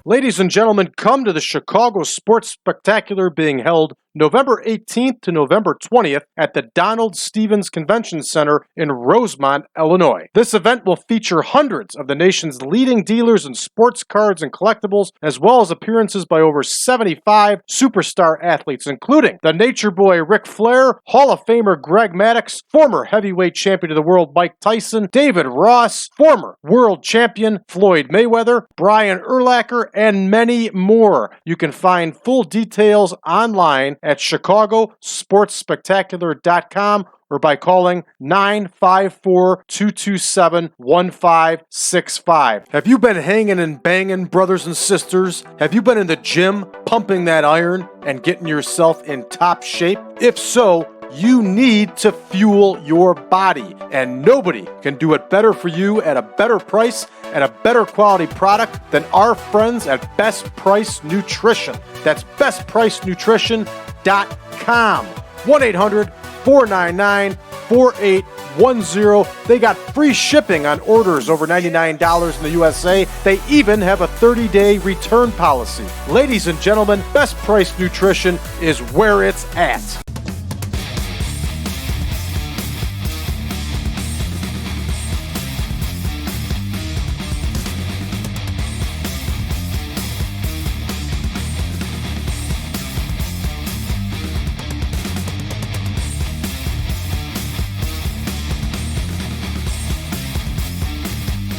Ladies and gentlemen, come to the Chicago Sports Spectacular being held November 18th to November 20th at the Donald Stevens Convention Center in Rosemont, Illinois. This event will feature hundreds of the nation's leading dealers in sports cards and collectibles, as well as appearances by over 75 superstar athletes, including the Nature Boy Ric Flair, Hall of Famer Greg Maddux, former heavyweight champion of the world Mike Tyson, David Ross, former world champion Floyd Mayweather, Brian Urlacher, and many more. You can find full details online at chicagosportsspectacular.com or by calling 954-227-1565. Have you been hanging and banging, brothers and sisters? Have you been in the gym pumping that iron and getting yourself in top shape? If so, you need to fuel your body, and nobody can do it better for you at a better price and a better quality product than our friends at Best Price Nutrition. That's bestpricenutrition.com. 1-800-499-4810. They got free shipping on orders over $99 in the USA. They even have a 30-day return policy. Ladies and gentlemen, Best Price Nutrition is where it's at.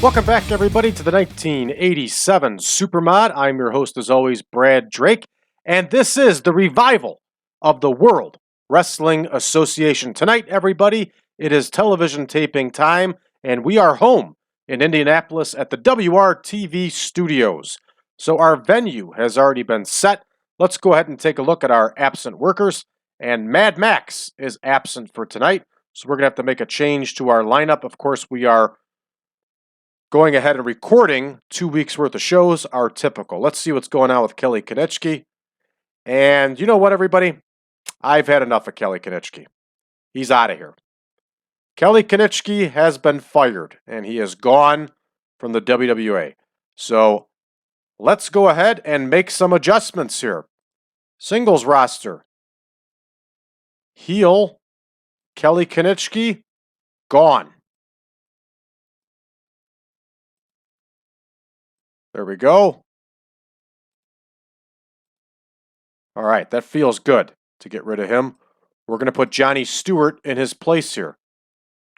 Welcome back, everybody, to the 1987 Supermod. I'm your host, as always, Brad Drake, and this is the revival of the World Wrestling Association. Tonight, everybody, it is television taping time, and we are home in Indianapolis at the WRTV Studios. So our venue has already been set. Let's go ahead and take a look at our absent workers, and Mad Max is absent for tonight, so we're going to have to make a change to our lineup. Of course, we are going ahead and recording 2 weeks worth of shows are typical. Let's see what's going on with Kelly Konechki. And you know what, everybody? I've had enough of Kelly Konechki. He's out of here. Kelly Konechki has been fired, and he is gone from the WWA. So let's go ahead and make some adjustments here. Singles roster. Heel Kelly Konechki, gone. There we go. All right, that feels good to get rid of him. We're going to put Johnny Stewart in his place here.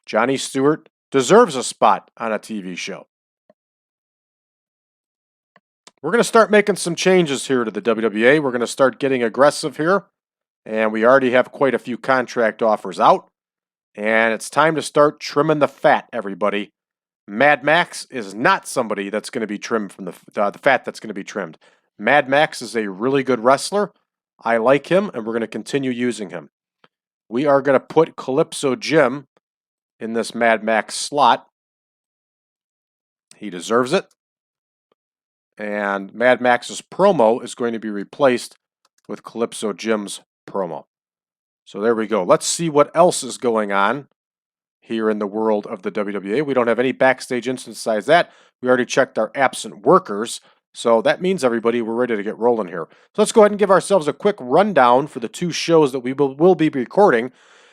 Johnny Stewart deserves a spot on a TV show. We're going to start making some changes here to the WWA. We're going to start getting aggressive here. And we already have quite a few contract offers out. And it's time to start trimming the fat, everybody. Mad Max is not somebody that's going to be trimmed from the fat that's going to be trimmed. Mad Max is a really good wrestler. I like him, and we're going to continue using him. We are going to put Calypso Jim in this Mad Max slot. He deserves it. And Mad Max's promo is going to be replaced with Calypso Jim's promo. So there we go. Let's see what else is going on here in the world of the WWA. We don't have any backstage incidents besides that. We already checked our absent workers. So that means, everybody, we're ready to get rolling here. So let's go ahead and give ourselves a quick rundown for the two shows that we will be recording.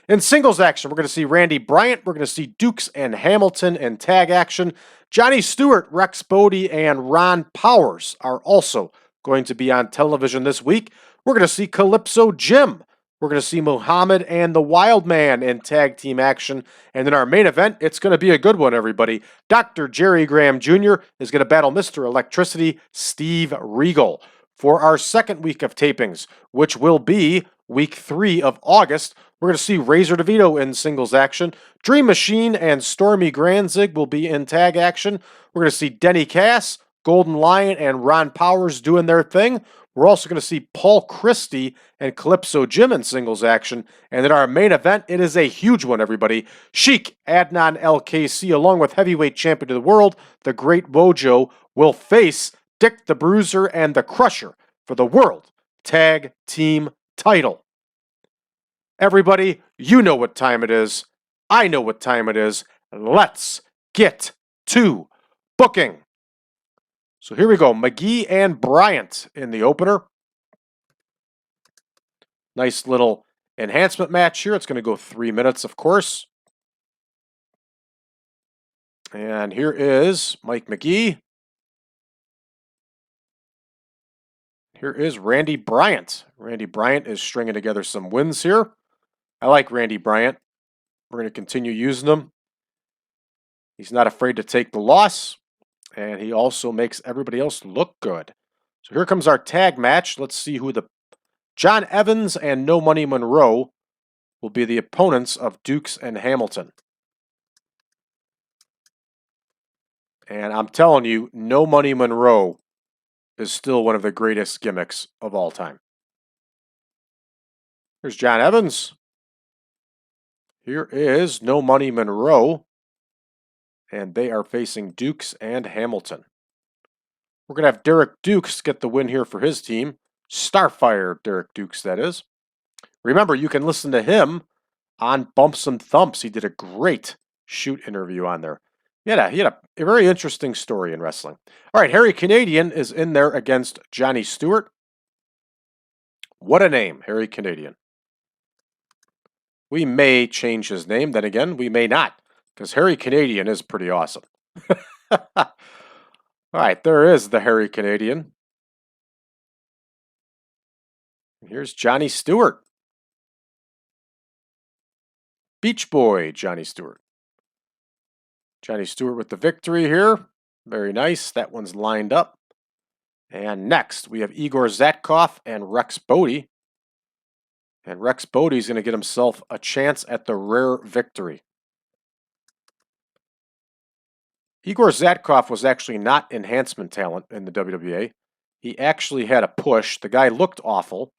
In singles action, we're going to see Randy Bryant. We're going to see Dukes and Hamilton in tag action. Johnny Stewart, Rex Bodie, and Ron Powers are also going to be on television this week. We're going to see Calypso Jim. We're going to see Muhammad and the Wildman in tag team action. And in our main event, it's going to be a good one, everybody. Dr. Jerry Graham Jr. is going to battle Mr. Electricity, Steve Regal. For our second week of tapings, which will be week 3 of August, we're going to see Razor DeVito in singles action. Dream Machine and Stormy Granzig will be in tag action. We're going to see Denny Cass, Golden Lion, and Ron Powers doing their thing. We're also going to see Paul Christy and Calypso Jim in singles action. And in our main event, it is a huge one, everybody. Sheik, Adnan AL-KAISSEY, along with heavyweight champion of the world, the Great Wojo, will face Dick the Bruiser and the Crusher for the World Tag Team title. Everybody, you know what time it is. I know what time it is. Let's get to booking. So here we go. Magee and Bryant in the opener. Nice little enhancement match here. It's going to go 3 minutes, of course. And here is Mike Magee. Here is Randy Bryant. Randy Bryant is stringing together some wins here. I like Randy Bryant. We're going to continue using him. He's not afraid to take the loss, and he also makes everybody else look good. So here comes our tag match. Let's see who the John Evans and No Money Monroe will be the opponents of Dukes and Hamilton. And I'm telling you, No Money Monroe is still one of the greatest gimmicks of all time. Here's John Evans. Here is No Money Monroe. And they are facing Dukes and Hamilton. We're going to have Derek Dukes get the win here for his team. Starfire Derek Dukes, that is. Remember, you can listen to him on Bumps and Thumps. He did a great shoot interview on there. He had a very interesting story in wrestling. All right, Harry Canadian is in there against Johnny Stewart. What a name, Harry Canadian. We may change his name, then again, we may not, because Harry Canadian is pretty awesome. All right, there is the Harry Canadian. And here's Johnny Stewart. Beach Boy Johnny Stewart. Johnny Stewart with the victory here. Very nice. That one's lined up. And next, we have Igor Zatkoff and Rex Bodie. And Rex Bodie's going to get himself a chance at the rare victory. Igor Zatkoff was actually not enhancement talent in the WWA. He actually had a push. The guy looked awful.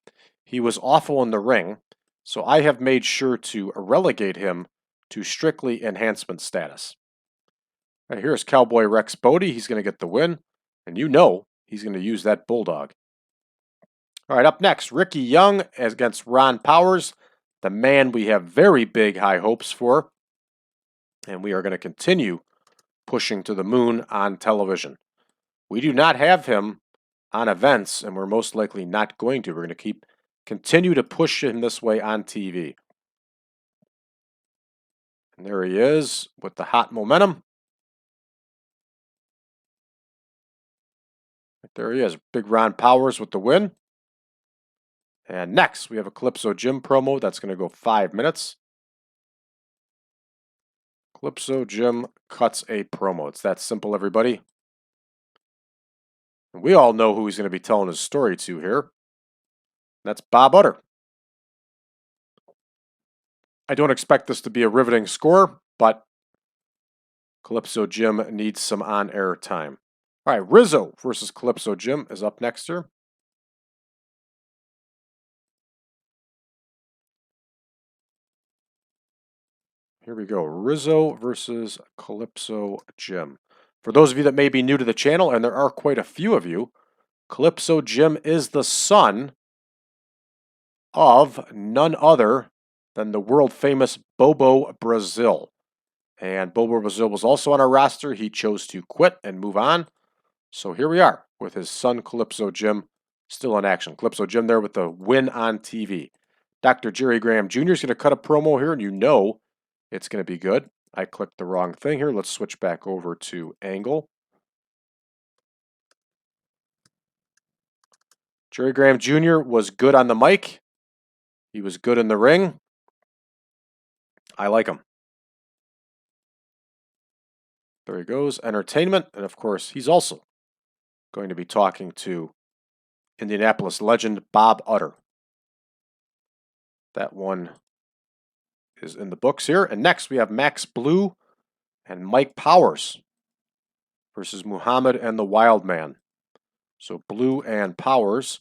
He was awful in the ring. So I have made sure to relegate him to strictly enhancement status. Right, here's Cowboy Rex Bodie. He's going to get the win. And you know he's going to use that bulldog. All right, up next, Ricky Young against Ron Powers, the man we have very big high hopes for. And we are going to continue pushing to the moon on television. We do not have him on events, and we're most likely not going to. We're going to continue to push him this way on TV. And there he is with the hot momentum. There he is, Big Ron Powers with the win. And next, we have a Calypso Jim promo that's going to go 5 minutes. Calypso Jim cuts a promo. It's that simple, everybody. And we all know who he's going to be telling his story to here. That's Bob Utter. I don't expect this to be a riveting score, but Calypso Jim needs some on-air time. All right, Rizzo versus Calypso Jim is up next here. Here we go, Rizzo versus Calypso Jim. For those of you that may be new to the channel, and there are quite a few of you, Calypso Jim is the son of none other than the world-famous Bobo Brazil. And Bobo Brazil was also on our roster. He chose to quit and move on. So here we are with his son, Calypso Jim, still in action. Calypso Jim there with the win on TV. Dr. Jerry Graham Jr. is going to cut a promo here, and you know it's going to be good. I clicked the wrong thing here. Let's switch back over to Angle. Jerry Graham Jr. was good on the mic. He was good in the ring. I like him. There he goes. Entertainment. And of course, he's also going to be talking to Indianapolis legend Bob Utter. That one is in the books here. And next we have Max Blue and Mike Powers versus Muhammad and the Wildman. So Blue and Powers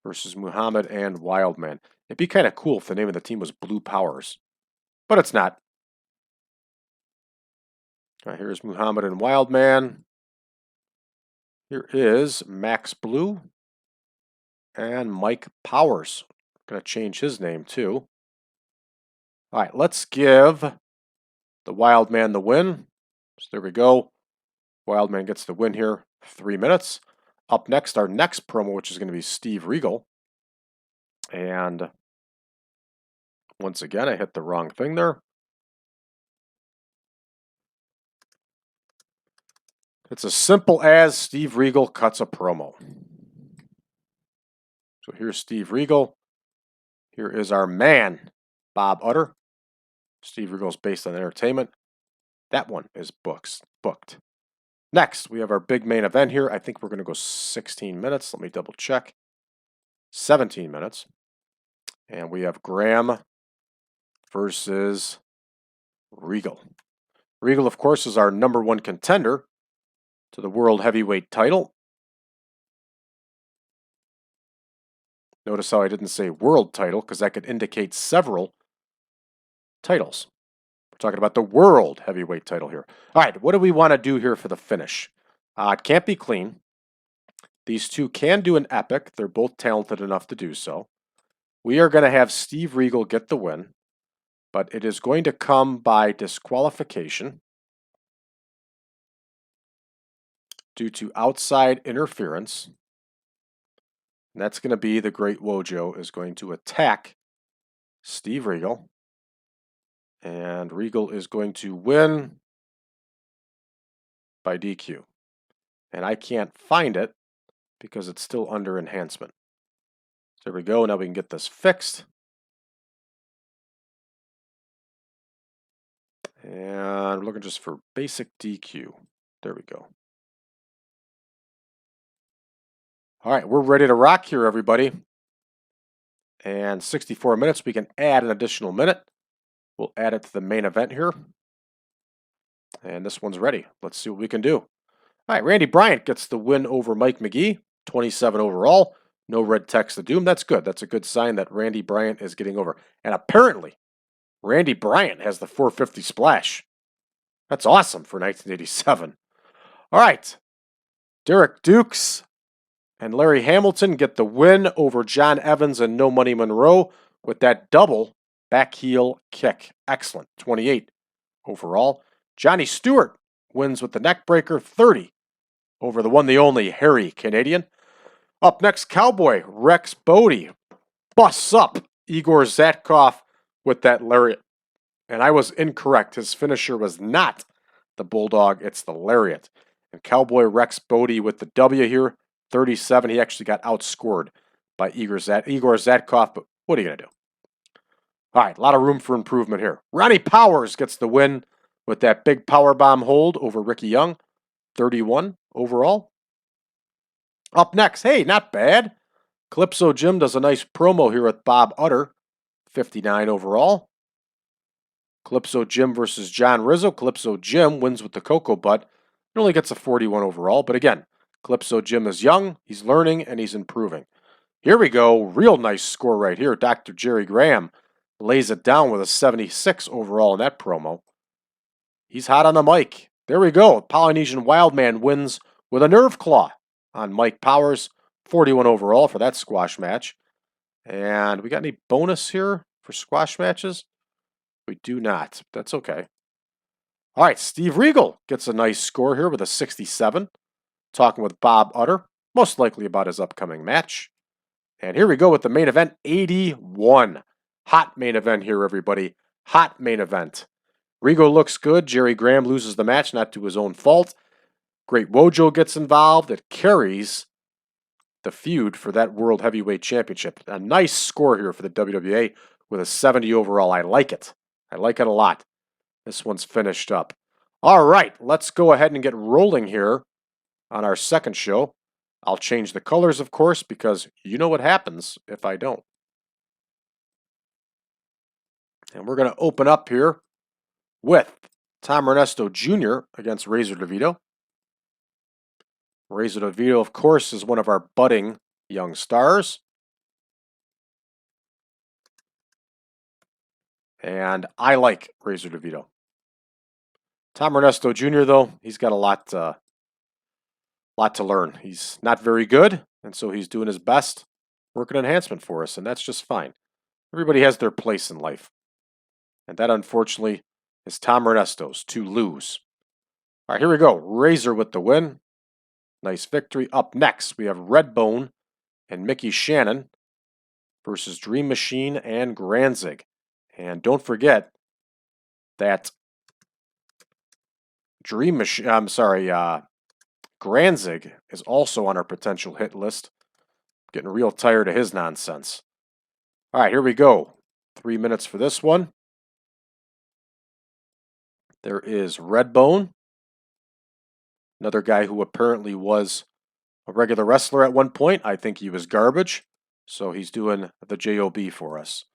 versus Muhammad and Wildman. It'd be kind of cool if the name of the team was Blue Powers, but it's not. All right, here's Muhammad and Wildman. Here is Max Blue and Mike Powers. Going to change his name too. All right, let's give the Wildman the win. So there we go. Wildman gets the win here. 3 minutes. Up next, our next promo, which is going to be Steve Regal. And once again, I hit the wrong thing there. It's as simple as Steve Regal cuts a promo. So here's Steve Regal. Here is our man, Bob Utter. Steve Regal's based on entertainment. That one is booked. Next, we have our big main event here. I think we're going to go 16 minutes. Let me double check. 17 minutes. And we have Graham versus Regal. Regal, of course, is our #1 contender to the World Heavyweight title. Notice how I didn't say world title, because that could indicate several titles. We're talking about the World Heavyweight title here. All right, what do we want to do here for the finish? It can't be clean. These two can do an epic. They're both talented enough to do so. We are going to have Steve Regal get the win, but it is going to come by disqualification due to outside interference. And that's going to be the Great Wojo is going to attack Steve Regal. And Regal is going to win by DQ. And I can't find it because it's still under enhancement. So there we go. Now we can get this fixed. And we're looking just for basic DQ. There we go. All right, we're ready to rock here, everybody. And 64 minutes, we can add an additional minute. We'll add it to the main event here. And this one's ready. Let's see what we can do. All right, Randy Bryant gets the win over Mike Magee, 27 overall. No red text of doom. That's good. That's a good sign that Randy Bryant is getting over. And apparently, Randy Bryant has the 450 splash. That's awesome for 1987. All right, Derek Dukes and Larry Hamilton get the win over John Evans and No Money Monroe with that double back heel kick. Excellent. 28 overall. Johnny Stewart wins with the neckbreaker, 30 over the one, the only Harry Canadian. Up next, Cowboy Rex Bodie busts up Igor Zatkoff with that lariat. And I was incorrect. His finisher was not the Bulldog, it's the lariat. And Cowboy Rex Bodie with the W here, 37. He actually got outscored by Igor Zatkoff, but what are you going to do? All right, a lot of room for improvement here. Ronnie Powers gets the win with that big powerbomb hold over Ricky Young, 31 overall. Up next, hey, not bad. Calypso Jim does a nice promo here with Bob Utter, 59 overall. Calypso Jim versus John Rizzo. Calypso Jim wins with the Cocoa Butt. He only gets a 41 overall, but again, Calypso Jim is young, he's learning, and he's improving. Here we go. Real nice score right here. Dr. Jerry Graham lays it down with a 76 overall in that promo. He's hot on the mic. There we go. Polynesian Wildman wins with a nerve claw on Mike Powers. 41 overall for that squash match. And we got any bonus here for squash matches? We do not. That's okay. All right, Steve Regal gets a nice score here with a 67. Talking with Bob Utter, most likely about his upcoming match. And here we go with the main event, 81. Hot main event here, everybody. Hot main event. Regal looks good. Jerry Graham loses the match, not to his own fault. Great Wojo gets involved. It carries the feud for that World Heavyweight Championship. A nice score here for the WWA with a 70 overall. I like it. I like it a lot. This one's finished up. All right, let's go ahead and get rolling here on our second show. I'll change the colors, of course, because you know what happens if I don't. And we're going to open up here with Tom Renesto Jr. against Razor DeVito. Razor DeVito, of course, is one of our budding young stars. And I like Razor DeVito. Tom Renesto Jr., though, he's got a lot to learn. He's not very good, and so he's doing his best working enhancement for us, and that's just fine. Everybody has their place in life. And that, unfortunately, is Tom Renesto's to lose. All right, here we go. Razor with the win. Nice victory. Up next, we have Redbone and Mickey Shannon versus Dream Machine and Granzig. And don't forget that Granzig is also on our potential hit list. Getting real tired of his nonsense. All right, here we go. 3 minutes for this one. There is Redbone, another guy who apparently was a regular wrestler at one point. I think he was garbage, so he's doing the JOB for us.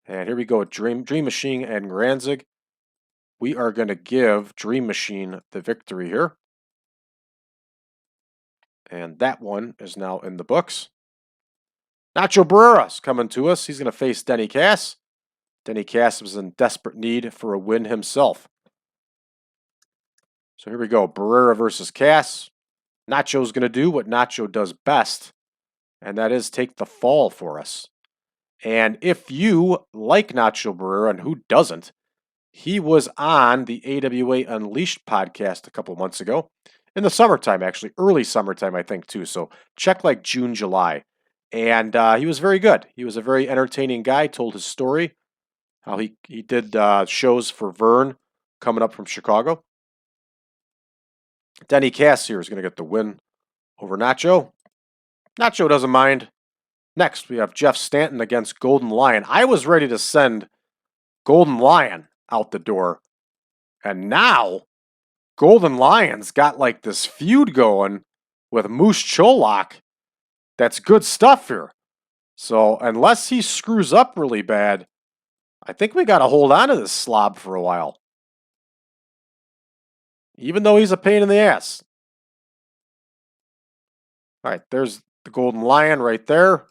And here we go with Dream Machine and Granzig. We are going to give Dream Machine the victory here. And that one is now in the books. Nacho Berrera's coming to us. He's going to face Denny Cass. Denny Cass was in desperate need for a win himself. So here we go. Berrera versus Cass. Nacho's going to do what Nacho does best, and that is take the fall for us. And if you like Nacho Berrera, and who doesn't, he was on the AWA Unleashed podcast a couple months ago. In the summertime, actually. Early summertime, I think, too. So check like June, July. And he was very good. He was a very entertaining guy, told his story, how he did shows for Vern coming up from Chicago. Denny Cass here is going to get the win over Nacho. Nacho doesn't mind. Next, we have Jeff Stanton against Golden Lion. I was ready to send Golden Lion out the door. And now, Golden Lion's got like this feud going with Moose Cholak. That's good stuff here. So, unless he screws up really bad, I think we got to hold on to this slob for a while. Even though he's a pain in the ass. All right, there's the Golden Lion right there.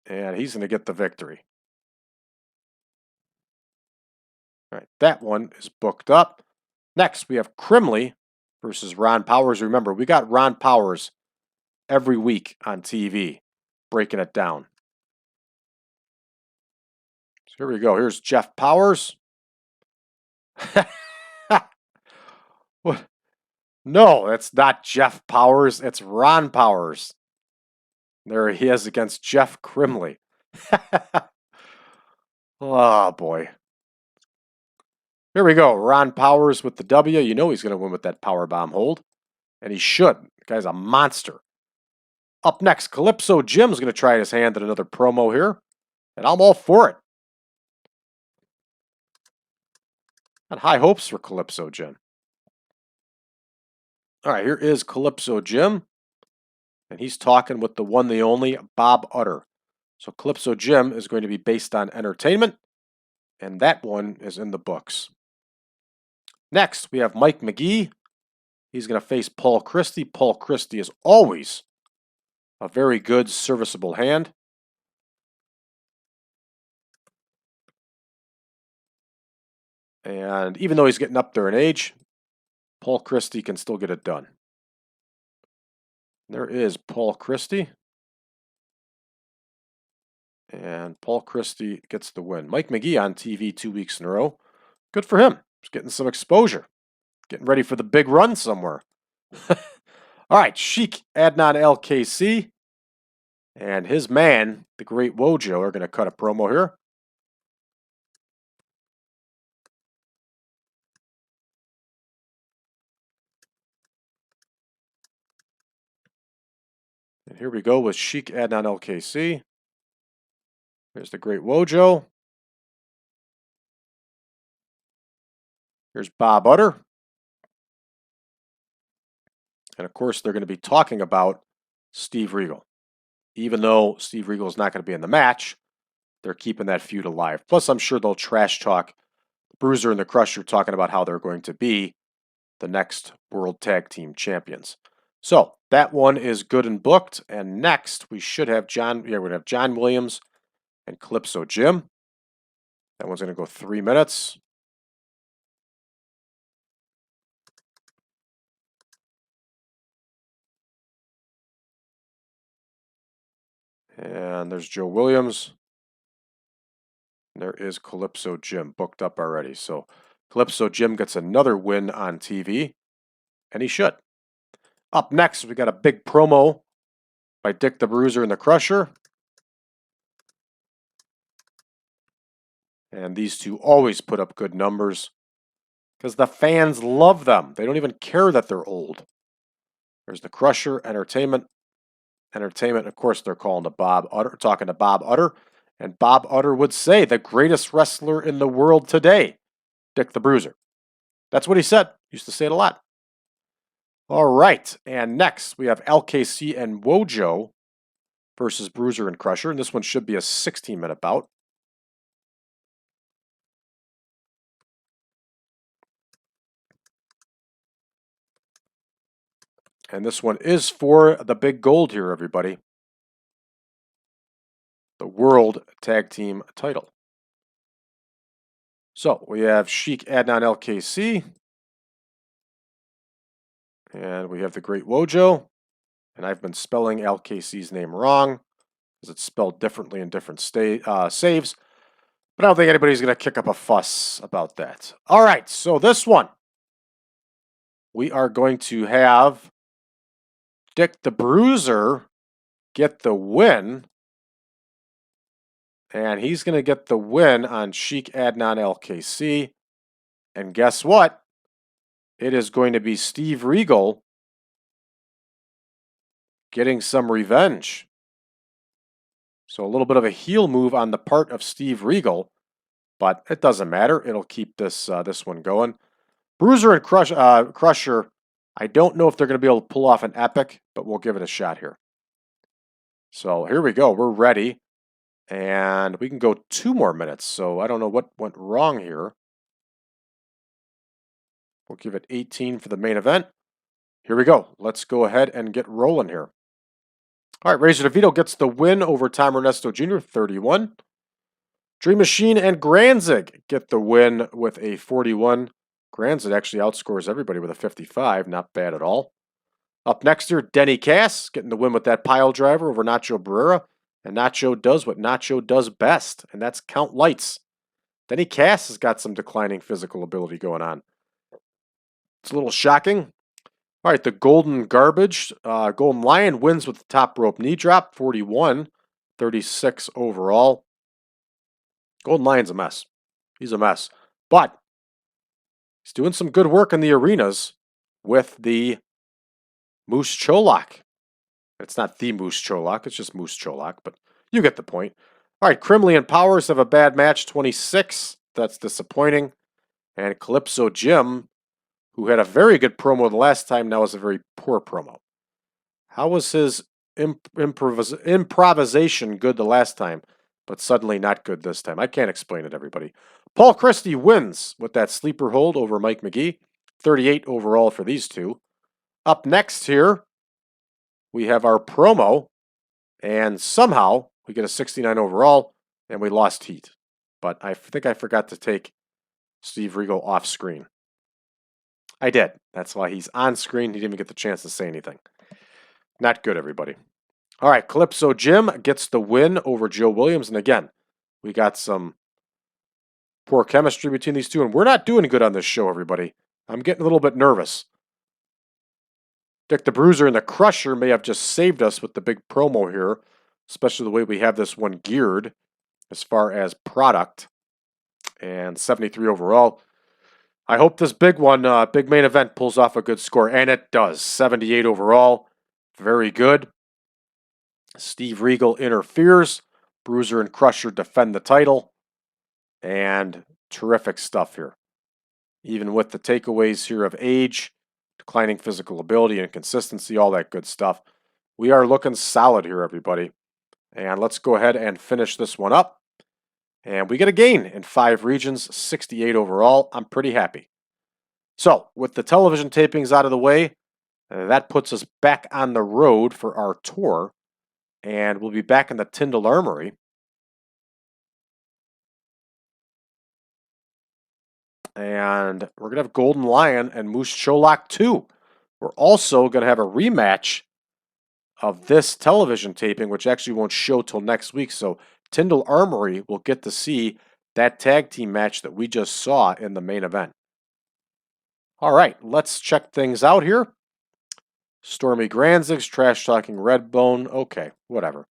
And he's going to get the victory. All right, that one is booked up. Next, we have Crimley versus Ron Powers. Remember, we got Ron Powers every week on TV, breaking it down. So here we go. Here's Jeff Powers. What? No, it's not Jeff Powers. It's Ron Powers. There he is against Jeff Crimley. Oh, boy. Here we go. Ron Powers with the W. You know he's going to win with that powerbomb hold. And he should. The guy's a monster. Up next, Calypso Jim's going to try his hand at another promo here. And I'm all for it. Got high hopes for Calypso Jim. All right, here is Calypso Jim. And he's talking with the one, the only, Bob Utter. So Calypso Jim is going to be based on entertainment. And that one is in the books. Next, we have Mike Magee. He's going to face Paul Christy. Paul Christy is always a very good, serviceable hand. And even though he's getting up there in age, Paul Christy can still get it done. There is Paul Christy. And Paul Christy gets the win. Mike Magee on TV 2 weeks in a row. Good for him. He's getting some exposure. Getting ready for the big run somewhere. All right, Sheik Adnan AL-KAISSEY and his man, the Great Wojo, are going to cut a promo here. And here we go with Sheik Adnan AL-KAISSEY. Here's the Great Wojo. Here's Bob Utter. And of course, they're going to be talking about Steve Regal. Even though Steve Regal is not going to be in the match, they're keeping that feud alive. Plus, I'm sure they'll trash talk Bruiser and the Crusher, talking about how they're going to be the next World Tag Team Champions. So that one is good and booked. And next, we should have John Williams and Calypso Jim. That one's going to go 3 minutes. And there's Joe Williams. There is Calypso Jim booked up already. So Calypso Jim gets another win on TV, and he should. Up next, we got a big promo by Dick the Bruiser and the Crusher. And these two always put up good numbers because the fans love them. They don't even care that they're old. There's the Crusher, Entertainment. Entertainment, of course, they're talking to Bob Utter. And Bob Utter would say, the greatest wrestler in the world today, Dick the Bruiser. That's what he said. Used to say it a lot. All right, and next we have AL-KAISSEY and WOJO versus Bruiser and Crusher, and this one should be a 16-minute bout. And this one is for the big gold here, everybody. The World Tag Team title. So we have Sheik Adnan AL-KAISSEY. And we have the Great WOJO. And I've been spelling AL-KAISSEY's name wrong because it's spelled differently in different saves. But I don't think anybody's going to kick up a fuss about that. All right, so this one, we are going to have Dick the Bruiser get the win. And he's going to get the win on Sheik Adnan AL-KAISSEY. And guess what? It is going to be Steve Regal getting some revenge. So a little bit of a heel move on the part of Steve Regal. But it doesn't matter. It'll keep this one going. Bruiser and Crusher, I don't know if they're going to be able to pull off an epic, but we'll give it a shot here. So here we go. We're ready. And we can go 2 more minutes. So I don't know what went wrong here. We'll give it 18 for the main event. Here we go. Let's go ahead and get rolling here. All right, Razor DeVito gets the win over Tom Renesto Jr., 31. Dream Machine and Granzig get the win with a 41. Granzig actually outscores everybody with a 55. Not bad at all. Up next here, Denny Cass getting the win with that pile driver over Nacho Berrera. And Nacho does what Nacho does best, and that's count lights. Denny Cass has got some declining physical ability going on. It's a little shocking. All right, the Golden Garbage. Golden Lion wins with the top rope knee drop, 41, 36 overall. Golden Lion's a mess. He's a mess. But he's doing some good work in the arenas with the Moose Cholak. It's not the Moose Cholak, it's just Moose Cholak, but you get the point. All right, Crimley and Powers have a bad match, 26. That's disappointing. And Calypso Jim, who had a very good promo the last time, now has a very poor promo. How was his improvisation good the last time, but suddenly not good this time? I can't explain it, everybody. Paul Christy wins with that sleeper hold over Mike Magee. 38 overall for these two. Up next here, we have our promo, and somehow we get a 69 overall, and we lost heat. But I think I forgot to take Steve Regal off screen. I did. That's why he's on screen. He didn't even get the chance to say anything. Not good, everybody. All right, Calypso Jim gets the win over Joe Williams. And again, we got some poor chemistry between these two, and we're not doing good on this show, everybody. I'm getting a little bit nervous. Dick the Bruiser and the Crusher may have just saved us with the big promo here, especially the way we have this one geared as far as product. And 73 overall. I hope this big one, big main event, pulls off a good score, and it does. 78 overall. Very good. Steve Regal interferes. Bruiser and Crusher defend the title. And terrific stuff here. Even with the takeaways here of age, declining physical ability and consistency, all that good stuff. We are looking solid here, everybody. And let's go ahead and finish this one up. And we get a gain in 5 regions, 68 overall. I'm pretty happy. So, with the television tapings out of the way, that puts us back on the road for our tour. And we'll be back in the Tyndall Armory. And we're going to have Golden Lion and Moose Cholak 2. We're also going to have a rematch of this television taping, which actually won't show till next week. So Tyndall Armory will get to see that tag team match that we just saw in the main event. All right, let's check things out here. Stormy Granzig's trash-talking Redbone. Okay, whatever.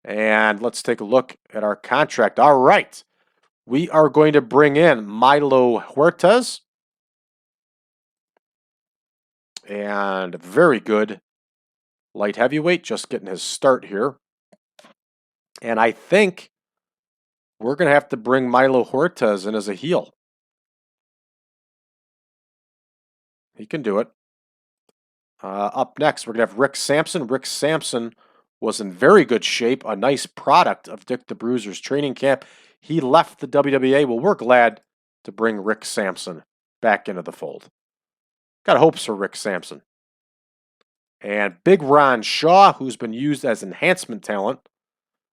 And let's take a look at our contract. All right. We are going to bring in Milo Huertas. And very good light heavyweight, just getting his start here. And I think we're going to have to bring Milo Huertas in as a heel. He can do it. Up next, we're going to have Rick Sampson. Rick Sampson was in very good shape, a nice product of Dick the Bruiser's training camp. He left the WWA. Well, we're glad to bring Rick Sampson back into the fold. Got hopes for Rick Sampson. And Big Ron Shaw, who's been used as enhancement talent.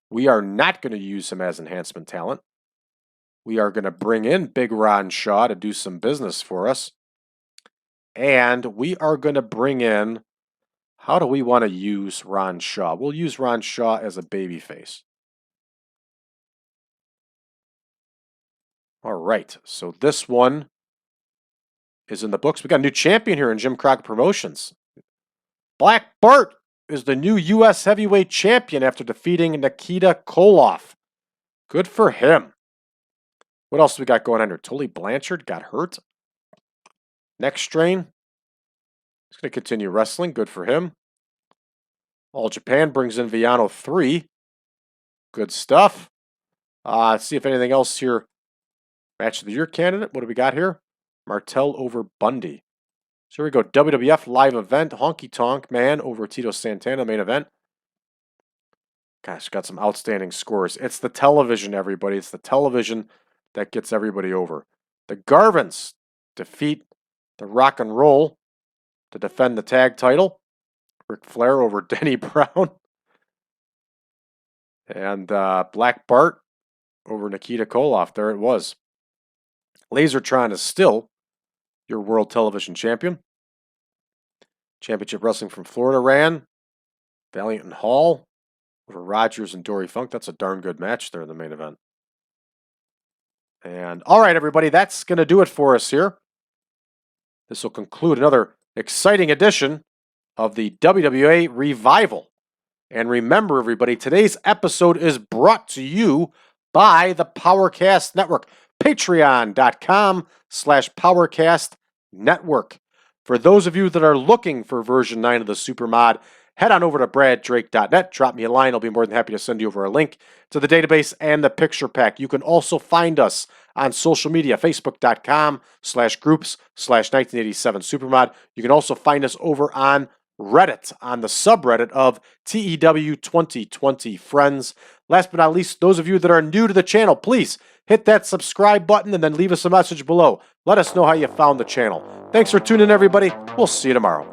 We are not going to use him as enhancement talent. We are going to bring in Big Ron Shaw to do some business for us. And we are going to bring in, how do we want to use Ron Shaw? We'll use Ron Shaw as a babyface. All right, so this one is in the books. We got a new champion here in Jim Crockett Promotions. Black Bart is the new U.S. heavyweight champion after defeating Nikita Koloff. Good for him. What else do we got going on here? Tully Blanchard got hurt. Next strain. He's going to continue wrestling. Good for him. All Japan brings in Viano 3. Good stuff. Let's see if anything else here. Match of the Year candidate. What do we got here? Martel over Bundy. So here we go. WWF live event. Honky Tonk Man over Tito Santana main event. Gosh, got some outstanding scores. It's the television, everybody. It's the television that gets everybody over. The Garvins defeat the Rock and Roll to defend the tag title. Ric Flair over Denny Brown. And Black Bart over Nikita Koloff. There it was. Lasertron is still your World Television Champion. Championship Wrestling from Florida ran. Valiant and Hall over Rogers and Dory Funk. That's a darn good match there in the main event. And all right, everybody, that's going to do it for us here. This will conclude another exciting edition of the WWA Revival. And remember, everybody, today's episode is brought to you by the PowerCast Network. Patreon.com/PowerCast Network. For those of you that are looking for version 9 of the Supermod, head on over to braddrake.net. Drop me a line. I'll be more than happy to send you over a link to the database and the picture pack. You can also find us on social media, facebook.com/groups/1987 Supermod. You can also find us over on Reddit, on the subreddit of TEW 2020 Friends. Last but not least, those of you that are new to the channel, please hit that subscribe button and then leave us a message below. Let us know how you found the channel. Thanks for tuning in, everybody. We'll see you tomorrow.